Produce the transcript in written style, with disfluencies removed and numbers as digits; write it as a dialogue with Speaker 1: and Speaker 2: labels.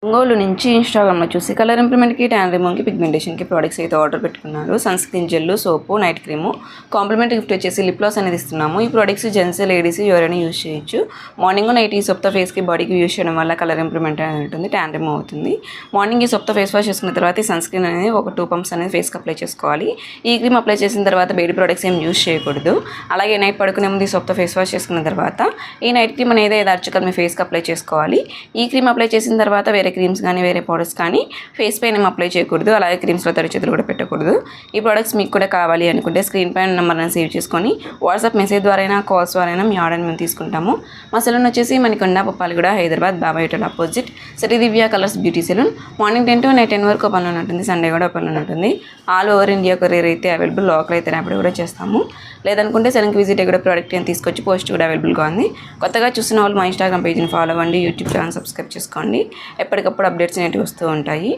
Speaker 1: ఒంగోలు నుంచి ఇన్స్టాగ్రామ్లో చూసి కలర్ ఇంప్రూవ్మెంట్కి, ట్యాన్ రిమూవ్కి, పిగ్మెంటేషన్కి ప్రోడక్ట్స్ అయితే ఆర్డర్ పెట్టుకున్నారు. సన్ స్క్రీన్ జెల్, సోపు, నైట్ క్రీము, కాంప్లిమెంట్ గిఫ్ట్ వచ్చేసి లిప్ లాస్ అనేది ఇస్తున్నాము. ఈ ప్రోడక్ట్స్ జెంట్స్, లేడీస్ ఎవరైనా యూజ్ చేయొచ్చు. మార్నింగ్ నైట్ ఈ సోప్తో ఫేస్కి, బాడీకి యూజ్ చేయడం వల్ల కలర్ ఇంప్రూవ్మెంట్ అనేది ఉంటుంది, ట్యాన్ రిమూవ్ అవుతుంది. మార్నింగ్ ఈ సోప్తో ఫేస్ వాష్ చేసుకున్న తర్వాత ఈ సన్ స్క్రీన్ అనేది ఒక 2 పంప్స్ అనేది ఫేస్కి అప్లై చేసుకోవాలి. ఈ క్రీమ్ అప్లై చేసిన తర్వాత బేబీ ప్రోడక్ట్స్ ఏం యూజ్ చేయకూడదు. అలాగే నైట్ పడుకునే ముందు ఈ సోప్తో ఫేస్ వాష్ చేసుకున్న తర్వాత ఈ నైట్ క్రీమ్ అనేది అర్చుకల్ మీ ఫేస్కి అప్లై చేసుకోవాలి. ఈ క్రీమ్ అప్లై చేసిన తర్వాత వేరే క్రీమ్స్ కానీ వేరే పౌడర్స్ కానీ ఫేస్ పైన ఏం అప్లై చేయకూడదు. అలాగే క్రీమ్స్లో తడి చేతులు కూడా పెట్టకూడదు. ఈ ప్రోడక్ట్స్ మీకు కూడా కావాలి అనుకుంటే స్క్రీన్ పైన నెంబర్ని సేవ్ చేసుకొని వాట్సాప్ మెసేజ్ ద్వారా అయినా, కాల్స్ ద్వారా అయినా మీ ఆర్డర్ని మేము తీసుకుంటాము. మా సెలూన్ వచ్చేసి Manikonda, Boppalaguda, Hyderabad, Babai hotel opposite Shri Divya colours beauty salon. Morning 10 to night 10 వరకు ఓపెన్ ఉంటుంది. సండే కూడా ఓపెన్ ఉంటుంది. ఆల్ ఓవర్ ఇండియా కొరియర్ అయితే అవైలబుల్. లోకల్ అయితే ర్యాపిడ్ కూడా చేస్తాము. లేదనుకుంటే సెలూన్కి విజిట్ కూడా ప్రోడక్ట్ అని తీసుకొచ్చి పోస్ట్ కూడా అవైలబుల్గా ఉంది. కొత్తగా చూసిన వాళ్ళు మా ఇన్స్టాగ్రామ్ పేజ్ని ఫాలో అవ్వండి. యూట్యూబ్ ఛానల్ సబ్స్క్రైబ్ చేసుకోండి. ఎప్పటికప్పుడు అప్డేట్స్ అనేవి వస్తూ ఉంటాయి.